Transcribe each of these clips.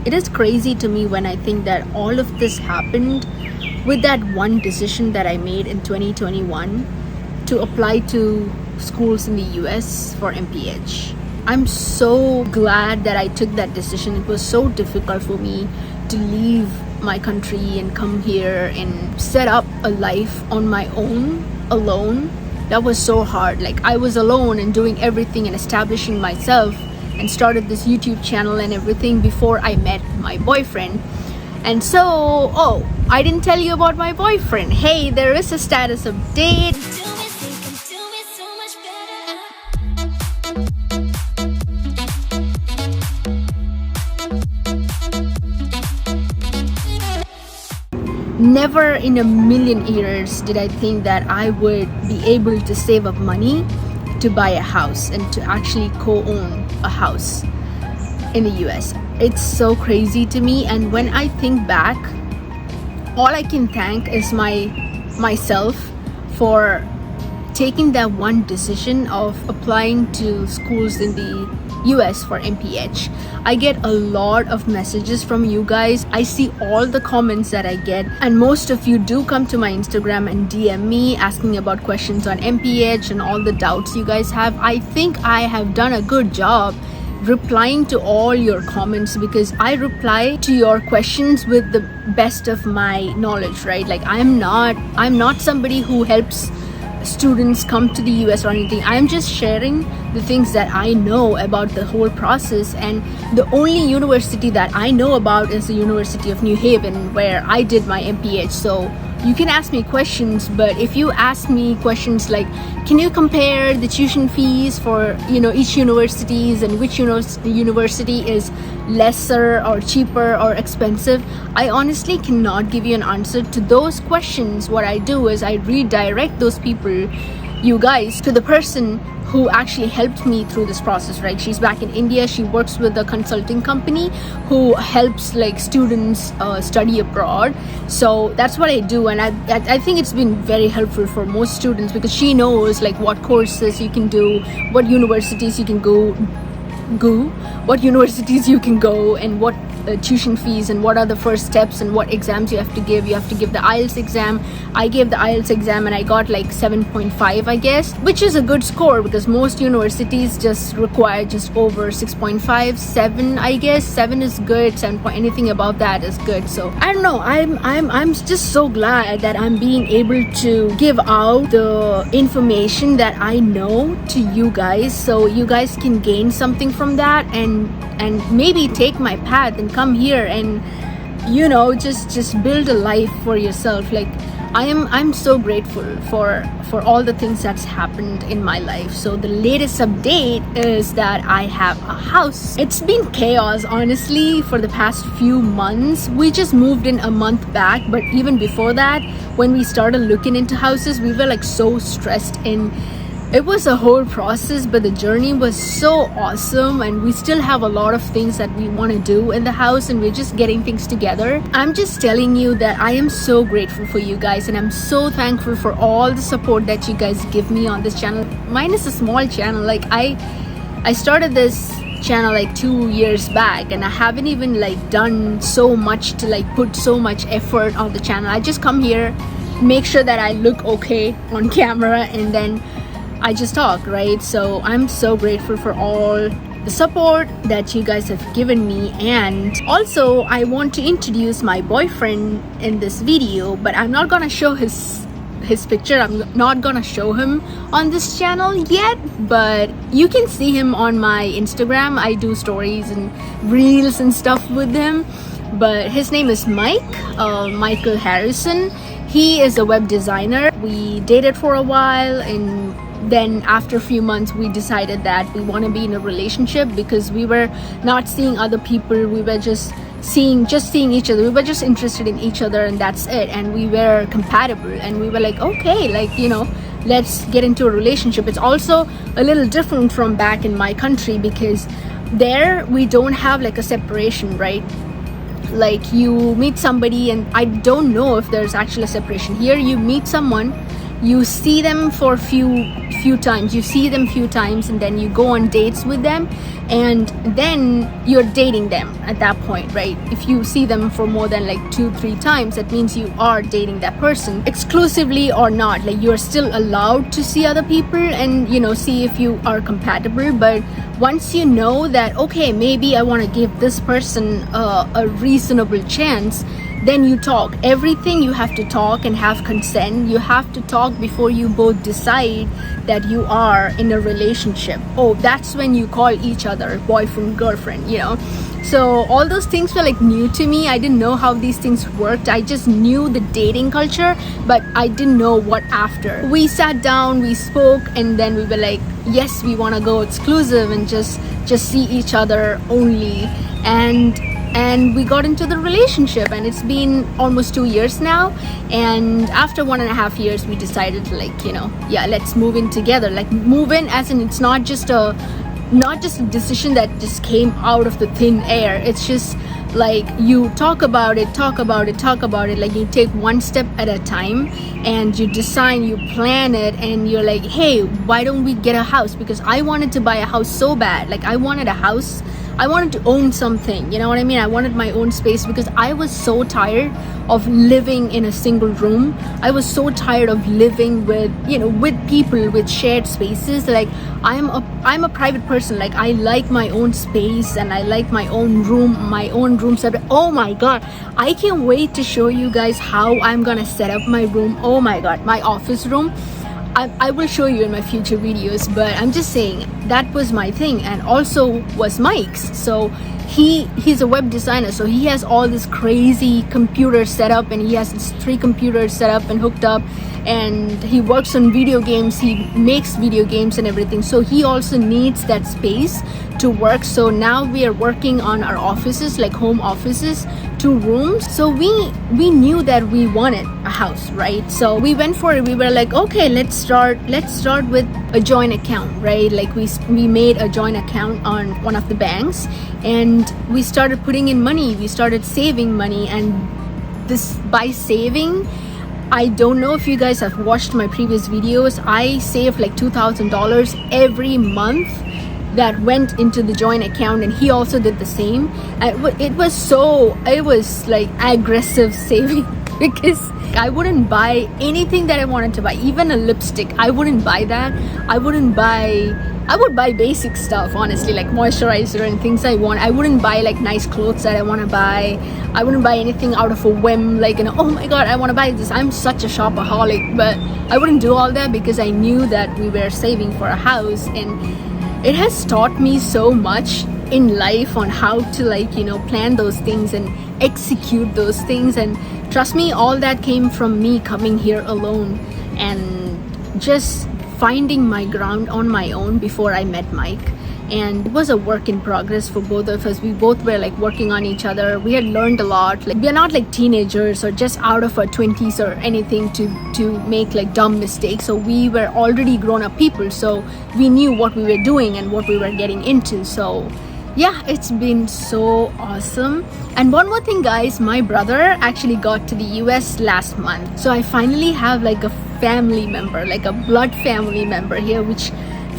It is crazy to me when I think that all of this happened with that one decision that I made in 2021 to apply to schools in the US for MPH. I'm so glad that I took that decision. It was so difficult for me to leave my country and come here and set up a life on my own, alone. That was so hard. Like, I was alone and doing everything and establishing myself, and started this YouTube channel and everything before I met my boyfriend. And so, oh, I didn't tell you about my boyfriend. Hey, there is a status update. Never in a million years did I think that I would be able to save up money to buy a house and to actually co-own a house in the US. It's so crazy to me, and when I think back, all I can thank is myself for taking that one decision of applying to schools in the US for MPH. I get a lot of messages from you guys. I see all the comments that I get, and most of you do come to my Instagram and DM me asking about questions on MPH and all the doubts you guys have. I think I have done a good job replying to all your comments, because I reply to your questions with the best of my knowledge, right? Like, I'm not somebody who helps students come to the US or anything. I'm just sharing the things that I know about the whole process, and the only university that I know about is the University of New Haven, where I did my MPH. So you can ask me questions, but if you ask me questions like, can you compare the tuition fees for each universities and which university is lesser or cheaper or expensive, I honestly cannot give you an answer to those questions. What I do is I redirect those people, you guys, to the person who actually helped me through this process, right? She's back in India. She works with a consulting company who helps like students study abroad. So that's what I do, and I think it's been very helpful for most students, because she knows like what courses you can do, what universities you can go, and what tuition fees, and what are the first steps, and what exams you have to give. You have to give the IELTS exam. I gave the IELTS exam and I got like 7.5, I guess, which is a good score, because most universities just require just over 6.5, 7, I guess. 7 is good. 7 point anything above that is good. So I don't know. I'm just so glad that I'm being able to give out the information that I know to you guys, so you guys can gain something from that, and maybe take my path and come here and just build a life for yourself. Like, I'm so grateful for all the things that's happened in my life. So the latest update is that I have a house. It's been chaos, honestly, for the past few months. We just moved in a month back, but even before that, when we started looking into houses, we were like so stressed, and it was a whole process, but the journey was so awesome, and we still have a lot of things that we want to do in the house, and we're just getting things together. I'm just telling you that I am so grateful for you guys, and I'm so thankful for all the support that you guys give me on this channel. Mine is a small channel. Like, I started this channel like 2 years back, and I haven't even like done so much to like put so much effort on the channel. I just come here, make sure that I look okay on camera, and then I just talk, right? So I'm so grateful for all the support that you guys have given me. And also, I want to introduce my boyfriend in this video, but I'm not gonna show his picture. I'm not gonna show him on this channel yet, but you can see him on my Instagram. I do stories and reels and stuff with him. But his name is Michael Harrison. He is a web designer. We dated for a while, and then after a few months we decided that we want to be in a relationship, because we were not seeing other people. We were just seeing each other. We were just interested in each other, and that's it. And we were compatible, and we were like, okay, like, let's get into a relationship. It's also a little different from back in my country, because there we don't have like a separation, right? Like, you meet somebody, and I don't know if there's actually a separation. Here you meet someone, you see them for few times, and then you go on dates with them, and then you're dating them at that point, right? If you see them for more than like 2-3 times, that means you are dating that person exclusively or not. Like, you're still allowed to see other people and, you know, see if you are compatible. But once you know that, okay, maybe I want to give this person a reasonable chance, then you talk. Everything you have to talk and have consent. You have to talk before you both decide that you are in a relationship. Oh, that's when you call each other boyfriend, girlfriend, you know. So all those things were like new to me. I didn't know how these things worked. I just knew the dating culture, but I didn't know what after. We sat down, we spoke, and then we were like, yes, we want to go exclusive and just see each other only. And we got into the relationship, and it's been almost 2 years now. And after 1.5 years, we decided to, like, you know, yeah, let's move in together. Like, move in as in, it's not just a decision that just came out of the thin air. It's just like, you talk about it, like, you take one step at a time, and you design, you plan it, and you're like, hey, why don't we get a house? Because I wanted to buy a house so bad. Like, I wanted a house, I wanted to own something, you know what I mean? I wanted my own space, because I was so tired of living in a single room. I was so tired of living with, you know, with people, with shared spaces. Like, I'm a private person. Like, I like my own space, and I like my own room set up. Oh my god, I can't wait to show you guys how I'm gonna set up my room. Oh my god, my office room. I will show you in my future videos, but I'm just saying that was my thing, and also was Mike's. So he's a web designer, so he has all this crazy computer set up, and he has these 3 computers set up and hooked up, and he works on video games, he makes video games and everything. So he also needs that space to work. So now we are working on our offices, like home offices, 2 rooms. So we knew that we wanted a house, right? So we went for it. We were like, okay, let's start with a joint account, right? Like, we made a joint account on one of the banks, and we started putting in money, we started saving money. And this, by saving, I don't know if you guys have watched my previous videos, I saved like $2,000 every month that went into the joint account, and he also did the same. And it was like aggressive saving, because I wouldn't buy anything that I wanted to buy. Even a lipstick, I wouldn't buy that. I would buy basic stuff, honestly, like moisturizer and things I want. I wouldn't buy like nice clothes that I want to buy. I wouldn't buy anything out of a whim, like, you know, oh my god, I want to buy this. I'm such a shopaholic. But I wouldn't do all that, because I knew that we were saving for a house. And it has taught me so much in life on how to, like, you know, plan those things and execute those things. And trust me, all that came from me coming here alone and just finding my ground on my own before I met Mike. And it was a work in progress for both of us. We both were like working on each other. We had learned a lot. Like, we are not like teenagers or just out of our 20s or anything to make like dumb mistakes. So we were already grown-up people, so we knew what we were doing and what we were getting into. So yeah, it's been so awesome. And one more thing, guys, my brother actually got to the US last month. So I finally have like a family member, like a blood family member here, which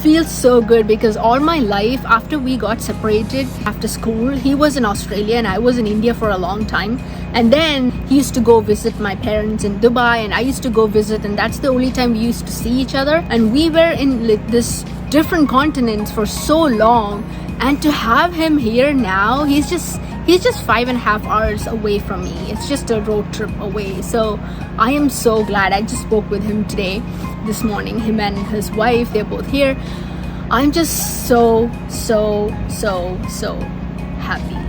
feels so good, because all my life, after we got separated after school, he was in Australia and I was in India for a long time. And then he used to go visit my parents in Dubai, and I used to go visit, and that's the only time we used to see each other. And we were in like this different continents for so long. And to have him here now, he's just 5.5 hours away from me. It's just a road trip away. So I am so glad. I just spoke with him this morning, him and his wife, they're both here. I'm just so happy.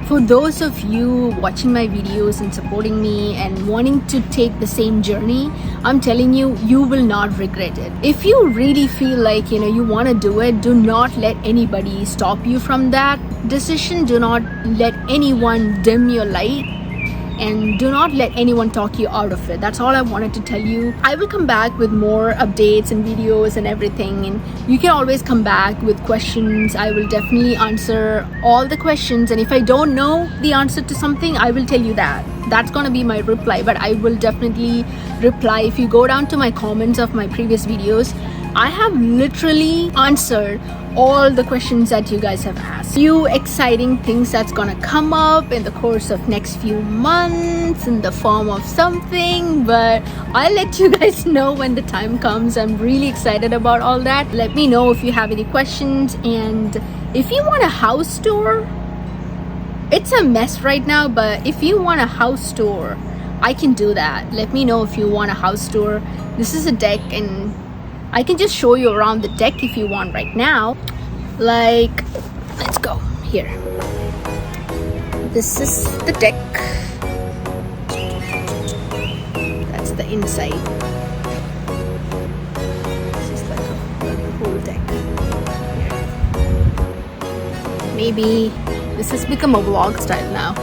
For those of you watching my videos and supporting me and wanting to take the same journey, I'm telling you, you will not regret it. If you really feel like, you know, you want to do it, do not let anybody stop you from that decision. Do not let anyone dim your light. and do not let anyone talk you out of it. That's all I wanted to tell you. I will come back with more updates and videos and everything, and you can always come back with questions. I will definitely answer all the questions, and if I don't know the answer to something, I will tell you that. That's gonna be my reply, but I will definitely reply. If you go down to my comments of my previous videos, I have literally answered all the questions that you guys have asked. Few exciting things that's gonna come up in the course of next few months in the form of something, but I'll let you guys know when the time comes. I'm really excited about all that. Let me know if you have any questions, and if you want a house tour, it's a mess right now, but if you want a house tour, I can do that. Let me know if you want a house tour. This is a deck, and I can just show you around the deck if you want right now. Like, let's go here. This is the deck. That's the inside. This is like a whole deck. Maybe this has become a vlog style now.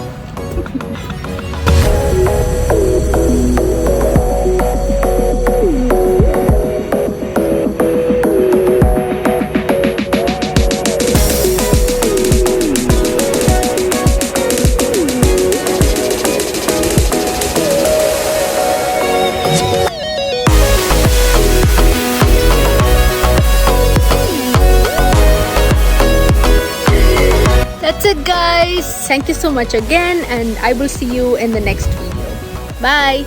That's it, guys. Thank you so much again, and I will see you in the next video. Bye.